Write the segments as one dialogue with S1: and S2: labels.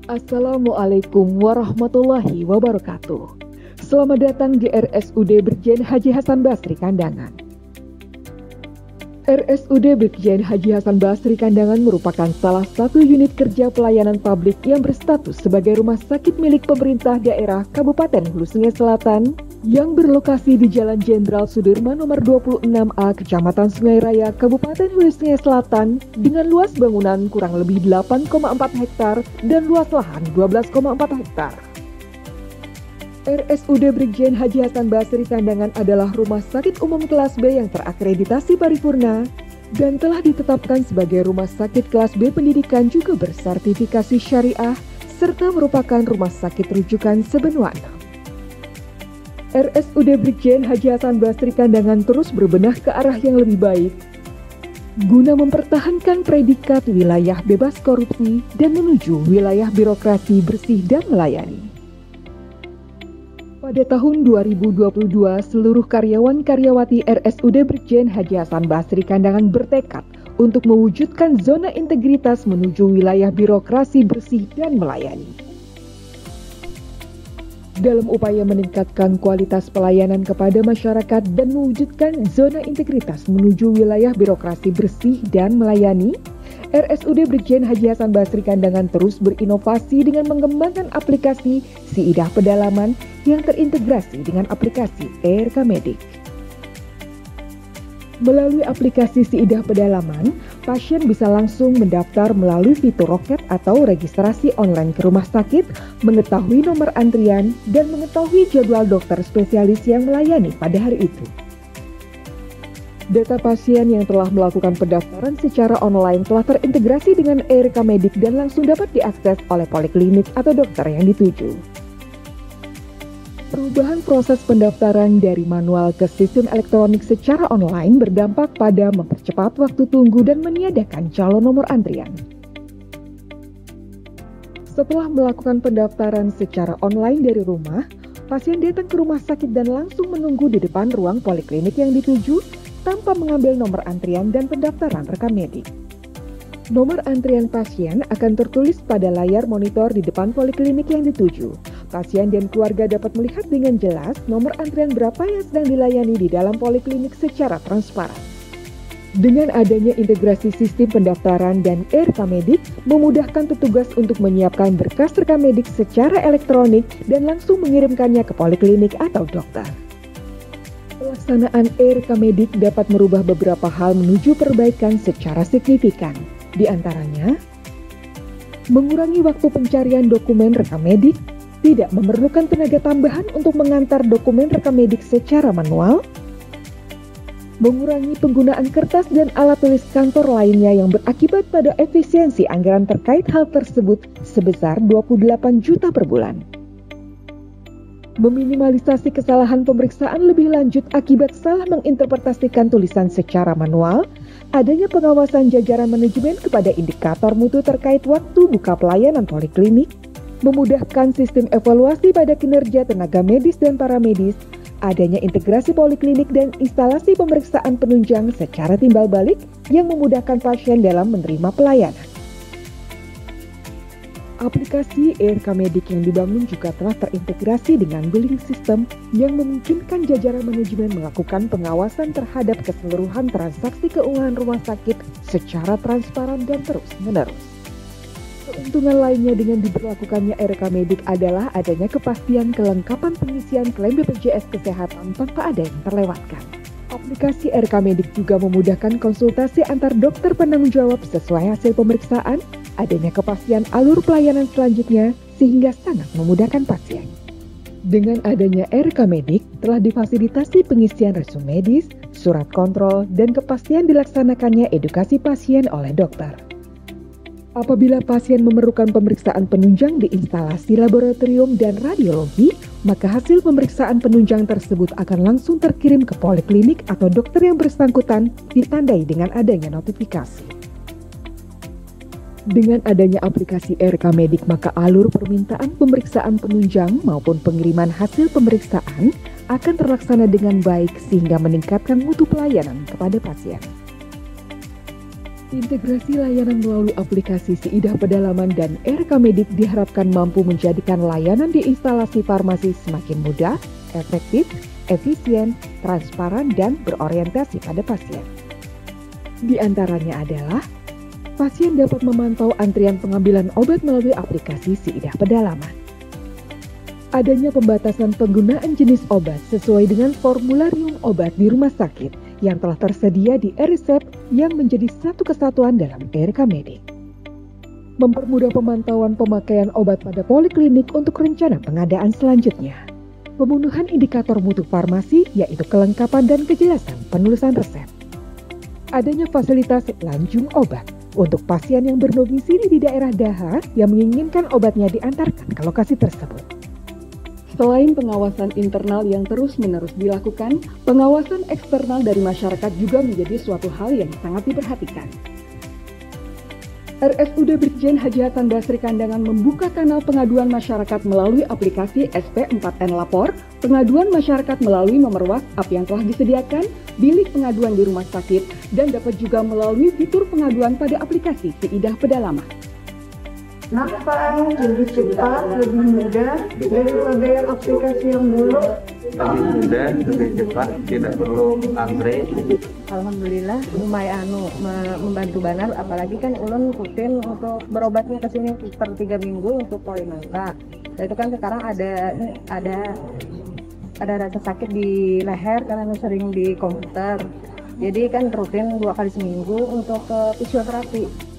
S1: Assalamualaikum warahmatullahi wabarakatuh. Selamat datang di RSUD Brigjen Haji Hasan Basri Kandangan. RSUD Brigjen Haji Hasan Basri Kandangan merupakan salah satu unit kerja pelayanan publik yang berstatus sebagai rumah sakit milik pemerintah daerah Kabupaten Hulu Sungai Selatan yang berlokasi di Jalan Jenderal Sudirman nomor 26A, Kecamatan Sungai Raya, Kabupaten Hulu Sungai Selatan dengan luas bangunan kurang lebih 8,4 hektar dan luas lahan 12,4 hektar. RSUD Brigjen Haji Hasan Basri Kandangan adalah rumah sakit umum kelas B yang terakreditasi paripurna dan telah ditetapkan sebagai rumah sakit kelas B pendidikan juga bersertifikasi syariah serta merupakan rumah sakit rujukan sebenua 6. RSUD Brigjen Haji Hasan Basri Kandangan terus berbenah ke arah yang lebih baik guna mempertahankan predikat wilayah bebas korupsi dan menuju wilayah birokrasi bersih dan melayani. Pada tahun 2022, seluruh karyawan-karyawati RSUD Brigjen Haji Hasan Basri Kandangan bertekad untuk mewujudkan zona integritas menuju wilayah birokrasi bersih dan melayani. Dalam upaya meningkatkan kualitas pelayanan kepada masyarakat dan mewujudkan zona integritas menuju wilayah birokrasi bersih dan melayani, RSUD Brigjen Haji Hasan Basri Kandangan terus berinovasi dengan mengembangkan aplikasi Siidah Pedalaman yang terintegrasi dengan aplikasi RK Medik. Melalui aplikasi Siidah Pedalaman, pasien bisa langsung mendaftar melalui fitur roket atau registrasi online ke rumah sakit, mengetahui nomor antrian, dan mengetahui jadwal dokter spesialis yang melayani pada hari itu. Data pasien yang telah melakukan pendaftaran secara online telah terintegrasi dengan RK Medik dan langsung dapat diakses oleh poliklinik atau dokter yang dituju. Perubahan proses pendaftaran dari manual ke sistem elektronik secara online berdampak pada mempercepat waktu tunggu dan meniadakan calon nomor antrian. Setelah melakukan pendaftaran secara online dari rumah, pasien datang ke rumah sakit dan langsung menunggu di depan ruang poliklinik yang dituju tanpa mengambil nomor antrian dan pendaftaran rekam medik. Nomor antrian pasien akan tertulis pada layar monitor di depan poliklinik yang dituju. Pasien dan keluarga dapat melihat dengan jelas nomor antrian berapa yang sedang dilayani di dalam poliklinik secara transparan. Dengan adanya integrasi sistem pendaftaran dan RK Medik, memudahkan petugas untuk menyiapkan berkas rekam medik secara elektronik dan langsung mengirimkannya ke poliklinik atau dokter. Pelaksanaan RK Medik dapat merubah beberapa hal menuju perbaikan secara signifikan. Di antaranya, mengurangi waktu pencarian dokumen rekam medik, tidak memerlukan tenaga tambahan untuk mengantar dokumen rekam medik secara manual, mengurangi penggunaan kertas dan alat tulis kantor lainnya yang berakibat pada efisiensi anggaran terkait hal tersebut sebesar 28 juta per bulan. Meminimalisasi kesalahan pemeriksaan lebih lanjut akibat salah menginterpretasikan tulisan secara manual, adanya pengawasan jajaran manajemen kepada indikator mutu terkait waktu buka pelayanan poliklinik, memudahkan sistem evaluasi pada kinerja tenaga medis dan paramedis, adanya integrasi poliklinik dan instalasi pemeriksaan penunjang secara timbal balik yang memudahkan pasien dalam menerima pelayanan. Aplikasi RK Medik yang dibangun juga telah terintegrasi dengan billing system yang memungkinkan jajaran manajemen melakukan pengawasan terhadap keseluruhan transaksi keuangan rumah sakit secara transparan dan terus-menerus. Keuntungan lainnya dengan diberlakukannya RK Medik adalah adanya kepastian kelengkapan pengisian klaim BPJS Kesehatan tanpa ada yang terlewatkan. Aplikasi RK Medik juga memudahkan konsultasi antar dokter penanggung jawab sesuai hasil pemeriksaan, adanya kepastian alur pelayanan selanjutnya sehingga sangat memudahkan pasien. Dengan adanya RK Medik, telah difasilitasi pengisian resume medis, surat kontrol, dan kepastian dilaksanakannya edukasi pasien oleh dokter. Apabila pasien memerlukan pemeriksaan penunjang di instalasi laboratorium dan radiologi, maka hasil pemeriksaan penunjang tersebut akan langsung terkirim ke poliklinik atau dokter yang bersangkutan ditandai dengan adanya notifikasi. Dengan adanya aplikasi RK Medik, maka alur permintaan pemeriksaan penunjang maupun pengiriman hasil pemeriksaan akan terlaksana dengan baik sehingga meningkatkan mutu pelayanan kepada pasien. Integrasi layanan melalui aplikasi SIIDAH Pedalaman dan RKMedik diharapkan mampu menjadikan layanan di instalasi farmasi semakin mudah, efektif, efisien, transparan, dan berorientasi pada pasien. Di antaranya adalah pasien dapat memantau antrian pengambilan obat melalui aplikasi SIIDAH Pedalaman. Adanya pembatasan penggunaan jenis obat sesuai dengan formularium obat di rumah sakit yang telah tersedia di e-resep yang menjadi satu kesatuan dalam RKMedik. Mempermudah pemantauan pemakaian obat pada poliklinik untuk rencana pengadaan selanjutnya. Pemenuhan indikator mutu farmasi yaitu kelengkapan dan kejelasan penulisan resep. Adanya fasilitas lanjung obat untuk pasien yang berdomisili di daerah DAHA yang menginginkan obatnya diantarkan ke lokasi tersebut. Selain pengawasan internal yang terus-menerus dilakukan, pengawasan eksternal dari masyarakat juga menjadi suatu hal yang sangat diperhatikan. RSUD Brigjen Haji Hasan Basri Kandangan membuka kanal pengaduan masyarakat melalui aplikasi SP4N Lapor, pengaduan masyarakat melalui nomor WhatsApp yang telah disediakan, bilik pengaduan di rumah sakit, dan dapat juga melalui fitur pengaduan pada aplikasi SIIDAH Pedalaman.
S2: Kenapa lebih cepat, lebih mudah daripada yang aplikasi yang dulu?
S3: Lebih mudah, lebih cepat, tidak perlu antri.
S4: Alhamdulillah lumayan membantu banar, apalagi kan ulun rutin untuk berobatnya ke sini per 3 minggu untuk polimangka. Dan itu kan sekarang ada rasa sakit di leher karena sering di komputer. Jadi kan rutin 2 kali seminggu untuk ke fisioterapi.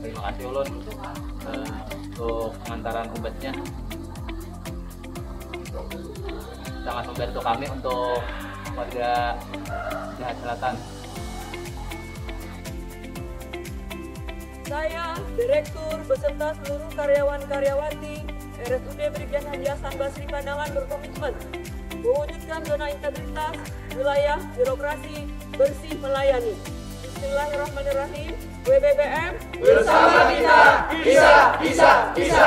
S3: Terima kasih ulun untuk pengantaran obatnya. Sangat membantu kami untuk warga Jahat Selatan.
S5: Saya, Direktur beserta seluruh karyawan-karyawati RSUD Brigjen Haji Hasan Basri Kandangan berkomitmen mewujudkan zona integritas, wilayah birokrasi bersih melayani. Bismillahirrahmanirrahim. WBBM bersama kita bisa.